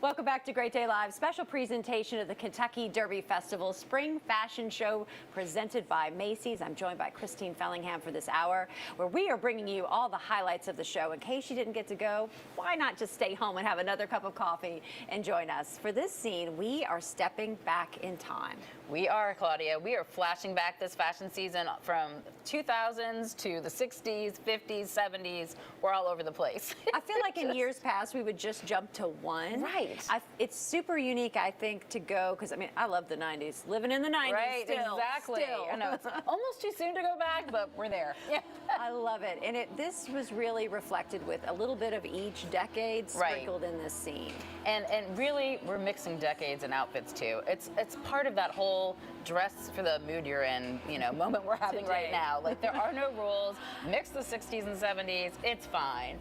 Welcome back to Great Day Live. Special presentation of the Kentucky Derby Festival Spring Fashion Show presented by Macy's. I'm joined by Christine Fellingham for this hour, where we are bringing you all the highlights of the show. In case you didn't get to go, why not just stay home and have another cup of coffee and join us? For this scene, we are stepping back in time. We are, Claudia. We are flashing back this fashion season from 2000s to the 60s, 50s, 70s. We're all over the place. I feel like in years past, we would just jump to one. Right. It's super unique, I think, to go, because, I mean, I love the 90s. Living in the 90s right, still. exactly. Still. I know, it's almost too soon to go back, but we're there. Yeah. I love it. And this was really reflected with a little bit of each decade sprinkled in this scene. And really, we're mixing decades and outfits, too. It's part of that whole dress for the mood you're in, moment we're having right now. Like, there are no rules. Mix the 60s and 70s. It's fine.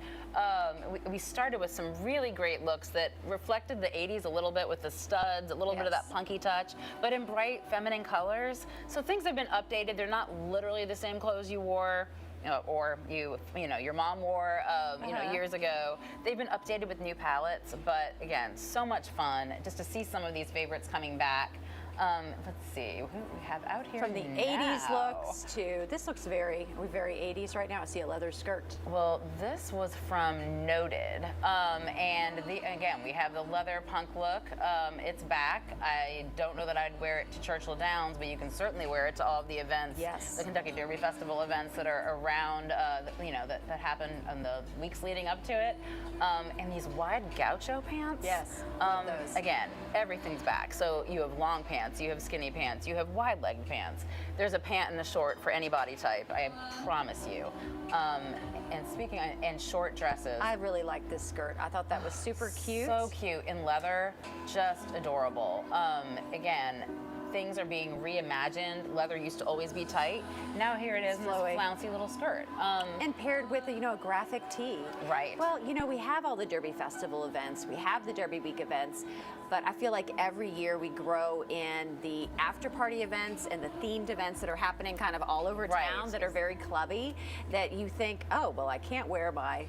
We started with some really great looks that reflected the 80s a little bit with the studs, a little bit of that punky touch, but in bright feminine colors. So things have been updated. They're not literally the same clothes you wore or your mom wore, years ago. They've been updated with new palettes, but again, so much fun just to see some of these favorites coming back. Let's see who we have out here from the now. 80s looks to this looks very 80s right now. I see a leather skirt. Well, this was from Noted, and again we have the leather punk look. It's back. I don't know that I'd wear it to Churchill Downs, but you can certainly wear it to all of the events, the Kentucky Derby Festival events that are around, that happen in the weeks leading up to it. And these wide gaucho pants. Yes, those. Again, everything's back. So you have long pants, you have skinny pants, you have wide-legged pants. There's a pant and a short for any body type, I promise you. And speaking of, and short dresses. I really like this skirt. I thought that was super cute. So cute in leather, just adorable. Again, things are being reimagined. Leather used to always be tight. Now here it is in this flouncy little skirt. And paired with a graphic tee. Right. Well, we have all the Derby Festival events. We have the Derby Week events. But I feel like every year we grow in the after-party events and the themed events that are happening kind of all over town that are very clubby, that you think, oh, well, I can't wear my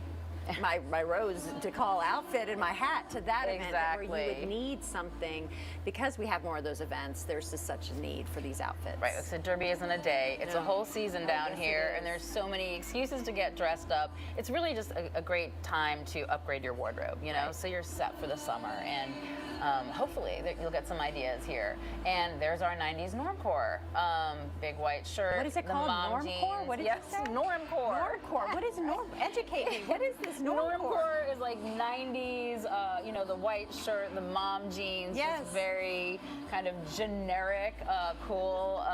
Rose DeCall outfit and my hat to that event, where you would need something. Because we have more of those events, there's just such a need for these outfits. Right, so Derby isn't a day, it's a whole season down here, and there's so many excuses to get dressed up. It's really just a great time to upgrade your wardrobe, so you're set for the summer, and hopefully you'll get some ideas here. And there's our 90s normcore, big white shirt. What is it called, normcore? What did you say? Normcore. Normcore, what is norm? Educate me, what is this normcore? Normcore is like 90s, the white shirt, the mom jeans, just very kind of generic, cool,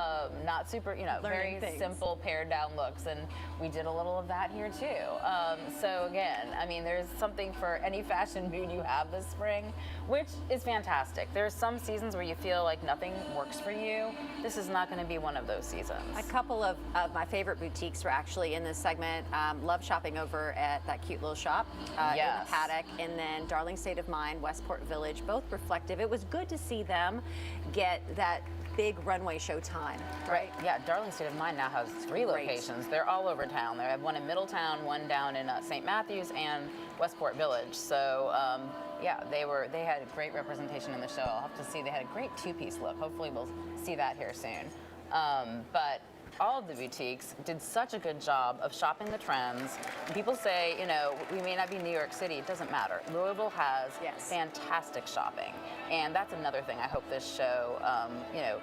not super, very simple pared down looks, and we did a little of that here too. So again, I mean, there's something for any fashion mood you have this spring, which is fantastic. There's some seasons where you feel like nothing works for you. This is not going to be one of those seasons. A couple of my favorite boutiques were actually in this segment. Love shopping over at that cute little shop in the Paddock, and then Darling State of Mind, Westport Village, both reflective. It was good to see them get that big runway show time, right? Yeah, Darling State of Mind now has 3 locations. They're all over town. They have one in Middletown, one down in St. Matthews, and Westport Village. So yeah, they had great representation in the show. I'll have to see. They had a great 2-piece look. Hopefully we'll see that here soon. But all of the boutiques did such a good job of shopping the trends. People say, we may not be New York City, it doesn't matter. Louisville has fantastic shopping. And that's another thing I hope this show,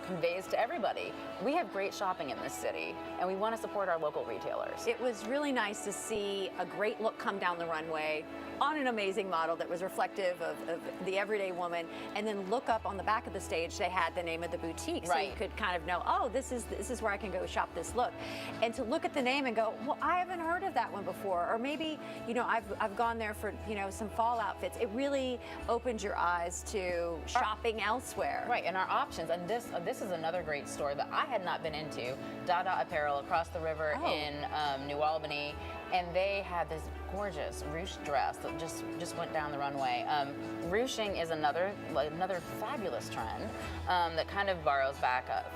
conveys to everybody. We have great shopping in this city, and we want to support our local retailers. It was really nice to see a great look come down the runway on an amazing model that was reflective of the everyday woman, and then look up on the back of the stage, they had the name of the boutique, so you could kind of know, oh, this is where I can go shop this look. And to look at the name and go, well, I haven't heard of that one before, or maybe, I've gone there for, some fall outfits. It really opens your eyes to shopping elsewhere. Right, and our options, and this is another great store that I had not been into, Dada Apparel across the river in New Albany. and they had this gorgeous ruched dress that just went down the runway. Ruching is another fabulous trend that kind of borrows back up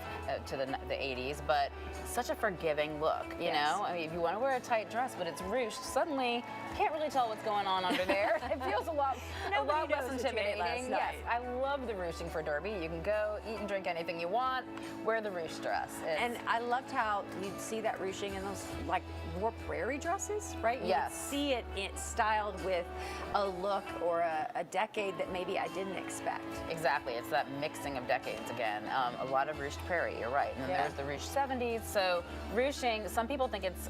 to the 80s, but such a forgiving look, you know? I mean, if you want to wear a tight dress, but it's ruched, suddenly you can't really tell what's going on under there. It feels a lot less intimidating. Yes, I love the ruching for Derby. You can go eat and drink anything you want, wear the ruched dress. And I loved how you'd see that ruching in those like more prairie dresses, right? Yes. You'd see it styled with a look or a decade that maybe I didn't expect. Exactly, it's that mixing of decades again. A lot of ruched prairie, you're right. And then there's the ruched 70s. So ruching, some people think it's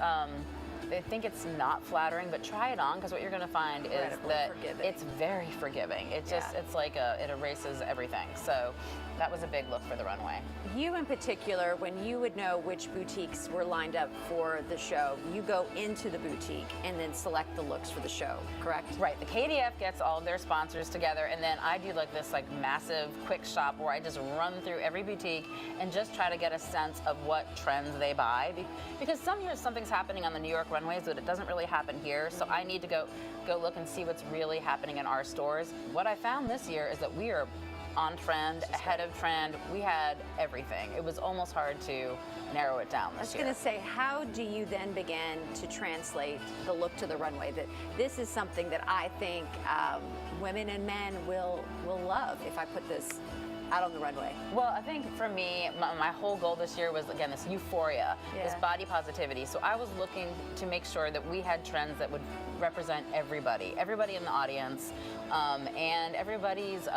they think it's not flattering, but try it on, because what you're going to find is that it's very forgiving. It just, it's like it erases everything. So that was a big look for the runway. You in particular, when you would know which boutiques were lined up for the show, you go into the boutique and then select the looks for the show, correct? Right, the KDF gets all of their sponsors together, and then I do like this massive quick shop where I just run through every boutique and just try to get a sense of what trends they buy. Because some years something's happening on the New York runways, but it doesn't really happen here, so I need to go look and see what's really happening in our stores. What I found this year is that we are on trend, ahead of trend. We had everything. It was almost hard to narrow it down this year. I was going to say, how do you then begin to translate the look to the runway? That this is something that I think women and men will love if I put this out on the runway. Well, I think for me, my whole goal this year was, again, this euphoria, this body positivity. So I was looking to make sure that we had trends that would represent everybody in the audience, and everybody's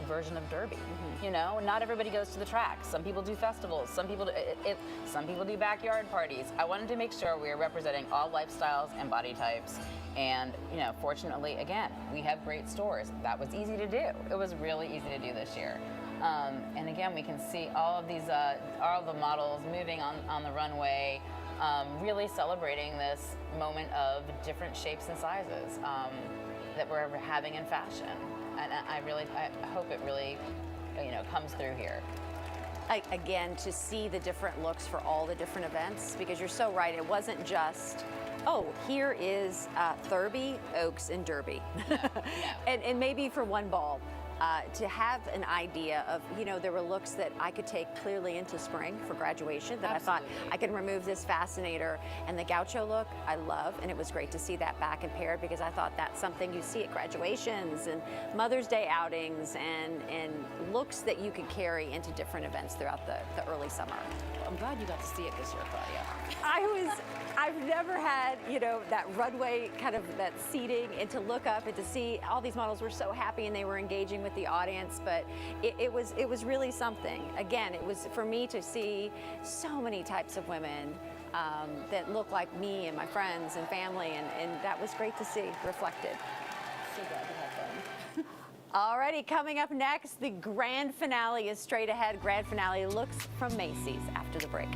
version of Derby. Mm-hmm. You know, not everybody goes to the track. Some people do festivals. Some people do backyard parties. I wanted to make sure we were representing all lifestyles and body types. And, you know, fortunately, again, we have great stores. That was easy to do. It was really easy to do this year. And again, we can see all of these, all the models moving on the runway, really celebrating this moment of different shapes and sizes that we're having in fashion. And I hope it really, you know, comes through here. Again, to see the different looks for all the different events, because you're so right, it wasn't just, oh, here is Thurby, Oaks, and Derby. No. and maybe for one ball. To have an idea of, you know, there were looks that I could take clearly into spring for graduation that I thought I could remove this fascinator. And the gaucho look, I love, and it was great to see that back and paired, because I thought that's something you see at graduations and Mother's Day outings and looks that you could carry into different events throughout the early summer. I'm glad you got to see it this year, Claudia. I've never had, you know, that runway kind of that seating, and to look up and to see all these models were so happy and they were engaging with the audience, but it was really something. Again, it was for me to see so many types of women that look like me and my friends and family, and that was great to see reflected. So glad to have them. Alrighty, coming up next, the grand finale is straight ahead. Grand finale looks from Macy's after the break.